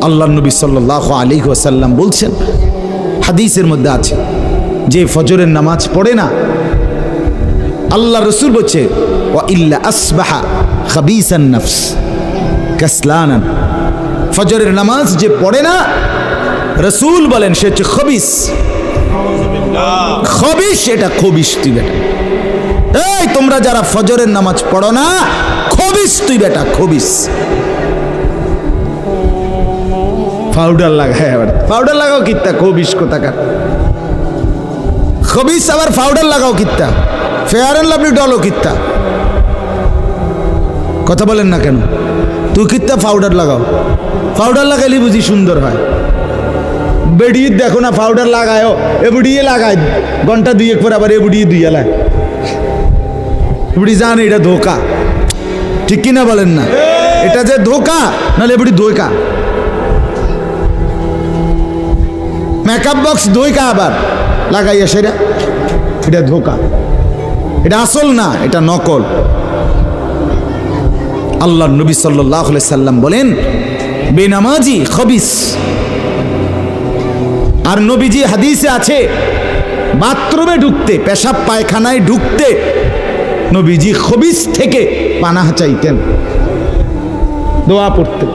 আল্লাহ নবী সাল্লাল্লাহু আলাইহি ওয়াসাল্লাম বলছেন, হাদিসের মধ্যে আছে, যে ফজরের নামাজ পড়ে না, আল্লাহ রসুল বলছে ওয়া ইল্লা আসবাহা খাবিসান নফস কাসলানান, ফজরের নামাজ যে পড়ে না, রসুল বলেন সে হচ্ছে খবিস। খবিস, এটা খবিস তুই বেটা। এই তোমরা যারা ফজরের নামাজ পড়ো না, খবিস তুই বেটা, খবিস। পাউডার লাগায়, আবার পাউডার লাগাও কিত্তা, খবিস কোথাকার খবিস, আবার পাউডার লাগাও কিত্তা, ফেয়ার অ্যান্ড লাভলি ডলও কিত্তা। কথা বলেন না কেন? তুই কিত্তা পাউডার লাগাও, পাউডার লাগাইলে বুঝি সুন্দর হয়। বেড়িয়ে দেখো না পাউডার লাগায়ও, এবুড়িয়ে লাগায় ঘন্টা দুই এক পর আবার এবুড়িয়ে দুই এলায়, এবুড়ি জান এটা ধোকা, ঠিক কিনা বলেন না? এটা যে ধোকা, নাহলে এবুড়ি ধোকা। মেকআপ বক্স ধোকা আবার লাগাইয়া, সেটা এটা ধোকা, এটা আসল না, এটা নকল। আল্লাহ নবী সাল্লাল্লাহু আলাইহি সাল্লাম বলেন বেনামাজি খবিস। আর নবীজি হাদিসে আছে, বাথরুমে ঢুকতে, পেশাব পায়খানায় ঢুকতে নবীজি খবিস থেকে পানাহ চাইতেন, দোয়া পড়তেন।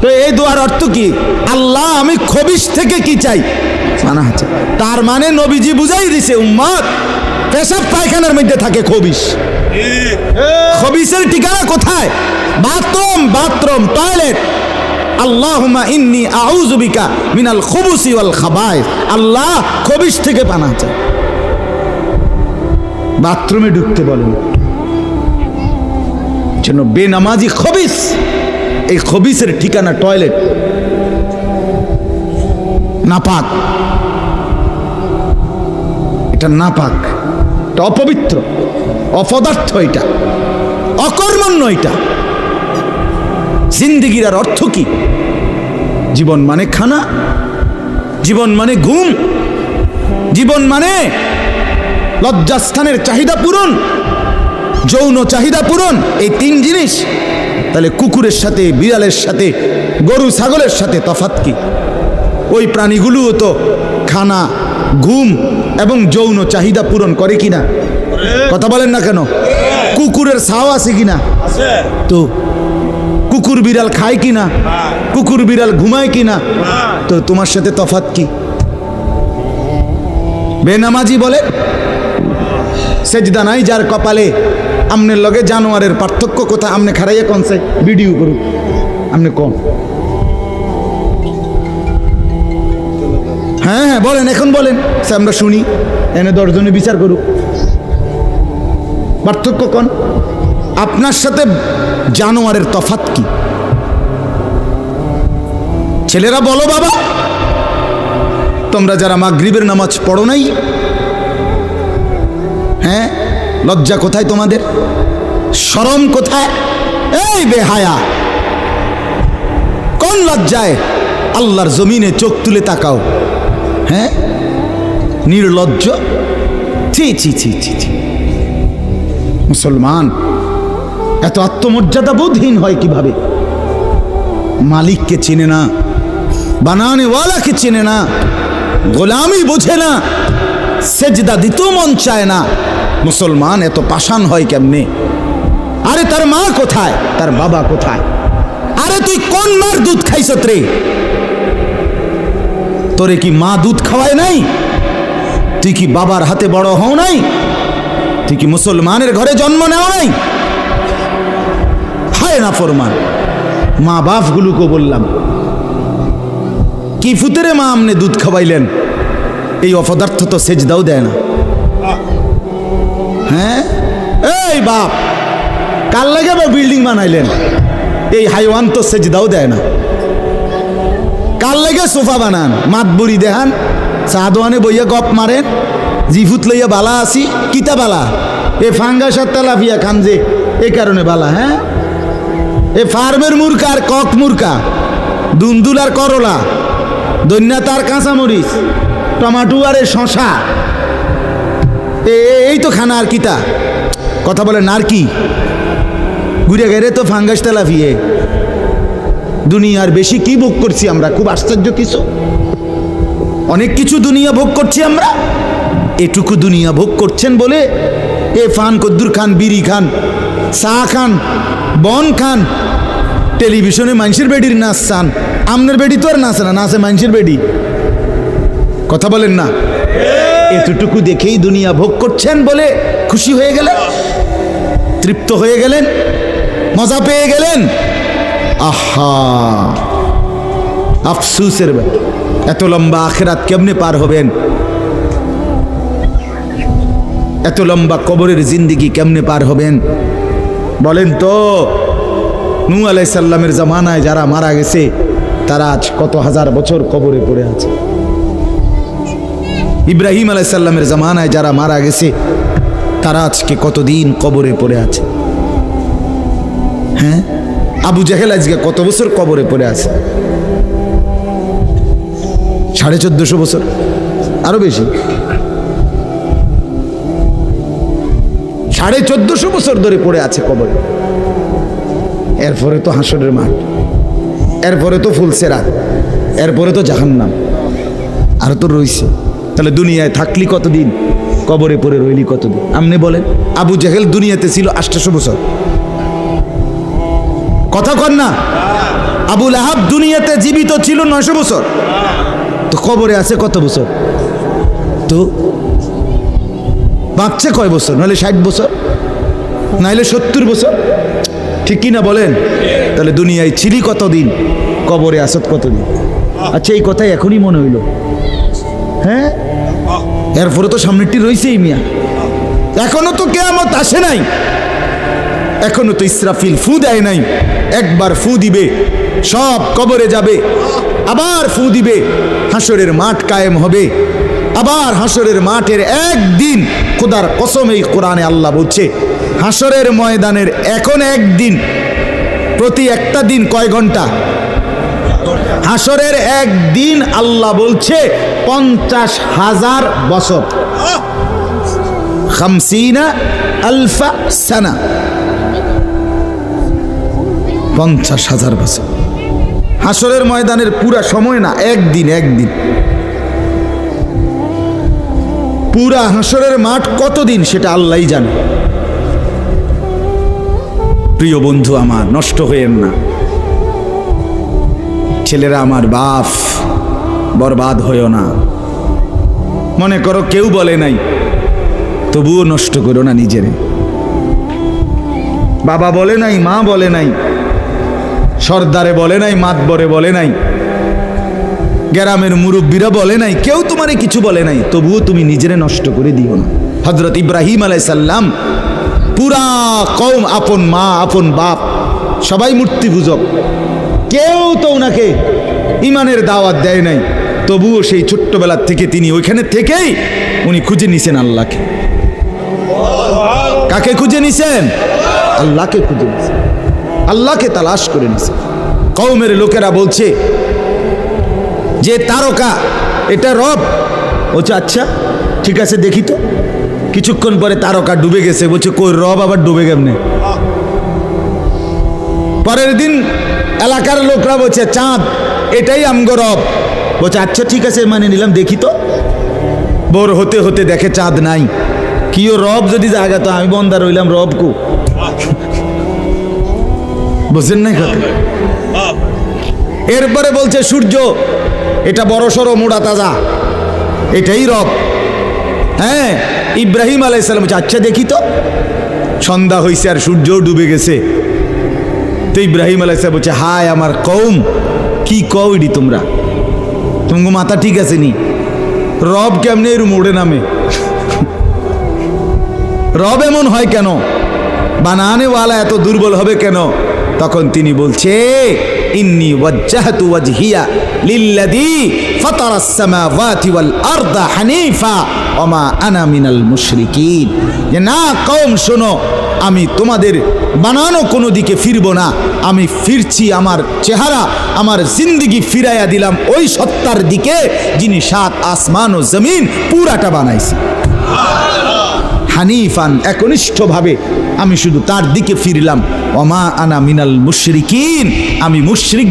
তো এই দোয়ার অর্থ কি? আল্লাহ আমি খবিস থেকে কি চাই? পানাহ চাই। তার মানে নবীজি বুঝাই দিছে উম্মত, পেশাব পায়খানার মধ্যে থাকে খবিস। খবিসের ঠিকানা কোথায়? Bathroom, bathroom, toilet. আল্লাহুম্মা ইন্নী আউযু বিকা মিনাল খুবুসি ওয়াল খাবায়েস। আল্লাহ খবিস থেকে পানাহ চাই। বাথরুমে ঢুকতে বলেন, যেন বেনামাজি খবিস। এই খবিসের ঠিকানা টয়লেট, নাপাক, এটা নাপাক, এটা অপবিত্র, অপদার্থ, এটা অকর্মণ্য। এটা জিন্দেগির আর অর্থ কি? জীবন মানে খানা, জীবন মানে ঘুম, জীবন মানে লজ্জাস্থানের চাহিদা পূরণ, যৌন চাহিদা পূরণ, এই তিন জিনিস। তাহলে কুকুরের সাথে, বিড়ালের সাথে, গরু ছাগলের সাথে তফাৎ কি? ওই প্রাণীগুলোও তো খানা, ঘুম এবং যৌন চাহিদা পূরণ করে কিনা? কথা বলেন না কেন? কুকুরের ছাও আছে কিনা? তো কুকুর বিড়াল খায় কিনা? কুকুর বিড়াল ঘুমায় কিনা? তো তোমার সাথে তফাৎ কি? বেনামাজি বলে সেজদা নাই যার কপালে, আমনের লগে জানোয়ারের পার্থক্য কোথা? আমনে খারাইয়া কনছে ভিডিও করুক, আমনে কম। হ্যাঁ হ্যাঁ বলেন, এখন বলেন, আমরা শুনি, এনে 10 জনে বিচার করুক। পার্থক্য কোন? আপনার সাথে জানোয়ারের তফাৎ কি? ছেলেরা বলো বাবা, তোমরা যারা মাগরিবের নামাজ পড়ো নাই, হ্যাঁ, লজ্জা কোথায় তোমাদের? শরম কোথায়? এই বেহায়া, কোন লজ্জায় আল্লাহর জমিনে চোখ তুলে তাকাও? হ্যাঁ, নির্লজ্জ। ছি ছি ছি ছি ছি। মুসলমান এত আত্মমর্যাদা বোধহীন হয় কিভাবে? মালিককে চেনে না, বানানেওয়ালাকে চেনে না, গোলামি বোঝে না, সেজদা দিতেও মন চায় না। মুসলমান এত পাষাণ হয় কেমনে? আরে তার মা কোথায়? তার বাবা কোথায়? আরে তুই কোন মার দুধ খাইছত রে? তোরে কি মা দুধ খাওয়ায় নাই? তুই কি বাবার হাতে বড় হও নাই? তুই কি মুসলমানের ঘরে জন্ম নেও নাই? হায় না ফরমান। মা বাপ গুলোকে বললাম, কি ফুতেরে মা আমনে দুধ খাওয়াইলেন? এই অপদার্থ তো সেজদাও দেয় না। হ্যাঁ, এই বাপ, কার লাগে বিল্ডিং বানাইলেন? এই হাইওয়ান তো সেজদাও দেয় না। কার লাগে সোফা বানান? মাতবুরি দেখান, চা দোয়ানে বইয়া গপ মারেন, জিফুত লইয়া বালা আসি, কিতা বালা? এ ফাঙ্গাস আর তেলাপিয়া খান যে, এ কারণে বালা। হ্যাঁ, এ ফার্মের মুরকা আর কক মুরকা, দুন্দুল আর করলা, দন্যা তার কাঁচামরিচ, টমাটো আর শশা, এই তো খানা। আর কিতা কথা বলেন? আর কি ঘুরে গেলে তো ফাঙ্গাস তেলাপিয়ে দুনিয়ার বেশি কি ভোগ করছি আমরা? খুব আশ্চর্য কিছু, অনেক কিছু দুনিয়া ভোগ করছি আমরা। এটুকু দুনিয়া ভোগ করছেন বলে এ ফান কদ্দুর খান, বিড়ি খান, চা খান, বন খান, টেলিভিশনে মানুষের বেডির নাচ চান। আমনের বেডি তো আর নাচে না, নাচে মানুষের বেডি। কথা বলেন না? এতটুকু দেখেই দুনিয়া ভোগ করছেন বলে খুশি হয়ে গেলেন, তৃপ্ত হয়ে গেলেন, মজা পেয়ে গেলেন। আহা, আফসুসের ব্যাপার। এত লম্বা আখিরাত কেমনে পার হবেন? এত লম্বা কবরের জিন্দেগি কেমনে পার হবেন বলেন তো? নূহ আলাইহিস সালামের জামানায় যারা মারা গেছে তারা আজ কত হাজার বছর কবরে পড়ে আছে। ইব্রাহিম আলাইহিস সালামের জামানায় যারা মারা গেছে তারা আজকে কতদিন কবরে পড়ে আছে। হ্যাঁ, আবু জেহেল আজকে কত বছর কবরে পড়ে আছে? 1450 বছর, আরো বেশি, 1450 বছর ধরে পড়ে আছে কবরে। এরপরে তো হাসরের মাঠ, এরপরে তো ফুলসেরাত, এরপরে তো জাহান্নাম, আর তো রইছে। তাহলে দুনিয়ায় থাকলি কতদিন, কবরে পড়ে রইলি কতদিন? আপনি বলেন। আবু জেহেল দুনিয়াতে ছিল 800 বছর, কথা কন না? আবু লাহাব দুনিয়াতে জীবিত ছিল 900 বছর, তো কবরে আছে কত বছর? তো বাঁচছে কয় বছর? নাহলে 60 বছর, নাহলে 70 বছর, ঠিক কি না বলেন? তাহলে দুনিয়ায় ছিলি কতদিন, কবরে আসত কতদিন? আচ্ছা, এই কথাই এখনই মনে হইল। হ্যাঁ, এরপরে তো সামনেরটি রয়েছেই মিয়া, এখনো তো কিয়ামত আসে নাই, এখনো তো ইসরাফিল ফু দেয় নাই। একবার ফু দিবে, সব কবরে যাবে, আবার ফু দিবে, হাসরের মাঠ কায়েম হবে। আবার হাসরের মাঠের একদিন, খোদার কসম এই কোরআনে আল্লাহ বলছে, হাসরের ময়দানের এখন একদিন, প্রতি একটা দিন কয় ঘন্টা? হাসরের একদিন আল্লাহ বলছে 50,000 বছর, 50,000 সানা, 50,000 বছর। হাসরের ময়দানের পুরা সময় না, একদিন, একদিন। পুরা হাসরের মাঠ কতদিন সেটা আল্লাহই জানে। প্রিয় বন্ধু আমার, নষ্ট হয়েন না। ছেলেরা আমার, বাপ, বরবাদ হইও না। মনে করো কেউ বলে নাই, তবুও নষ্ট করো না নিজেরে। বাবা বলে নাই, মা বলে নাই, সর্দারে বলে নাই, মাতবরে বলে নাই, গ্রামের মুরব্বীরা বলে নাই, কেউ তোমারে কিছু বলে নাই, তবুও তুমি নিজেরে নষ্ট করে দিও না। হযরত ইব্রাহিম আলাইহিস সালাম পুরা কওম, আপন মা, আপন বাপ, সবাই মূর্তি পূজক, কেউ তো ওনাকে ইমানের দাওয়াত দেয় নাই, তবুও সেই ছোট্টবেলার থেকে তিনি ওইখানে থেকেই উনি খুঁজে নিছেন আল্লাহকে। কাকে খুঁজে নিছেন? আল্লাহকে খুঁজে নিছেন, আল্লাহকে তালাশ করে নিছেন। কওমের লোকেরা বলছে যে তারকা এটা রব। বলছে আচ্ছা ঠিক আছে, দেখি তো। কিছুক্ষণ পরে তারকা ডুবে গেছে। বলছে কই, রব আবার ডুবে কেমনে? পরের দিন এলাকার লোকরা বলছে চাঁদ, এটাই আমগো রব। বলছে আচ্ছা ঠিক আছে, মানে নিলাম, দেখি তো। ভোর হতে হতে দেখে চাঁদ নাই। কিও রব যদি জায়গা, তো আমি বন্দা রইলাম, রব কু? বুঝছেন না কথা? এরপরে বলছে সূর্য, এটা বড় সড়ো মোড়া তাজা, এটাই রব। হ্যাঁ, ইব্রাহিম আলাইহিস সালাম বলছে আচ্ছা দেখি তো। সন্ধ্যা হয়েছে আর সূর্যও ডুবে গেছে। তো ইব্রাহিম আলাইহিস সালাম বলছে হায় আমার কওম, কি কও এডি তোমরা? তোমার মাথা ঠিক আছে নি? রব কেমনে এর মোড়ে নামে? রব এমন হয় কেন? বানানেওয়ালা এত দুর্বল হবে কেন? তখন তিনি বলছে ইন্নী ওয়াজ্জাহতু ওয়াজহিয়া লিল্লাযী ফাতারাস সামাওয়াতি ওয়াল আরদা হানিফা ওয়া মা আনা মিনাল মুশরিকিন। যে না কওম শোনো, আমি তোমাদের বানানো কোনো দিকে ফিরবো না, আমি ফিরছি আমার চেহারা, আমার জিন্দেগি ফিরাইয়া দিলাম ওই সত্তার দিকে যিনি 7 আসমান ও জমিন পুরাটা বানাইছে। হানিফান, একনিষ্ঠভাবে আমি শুধু তার দিকে ফিরলাম। ওয়া মা আনা মিনাল মুশরিকিন, আমি মুশরিক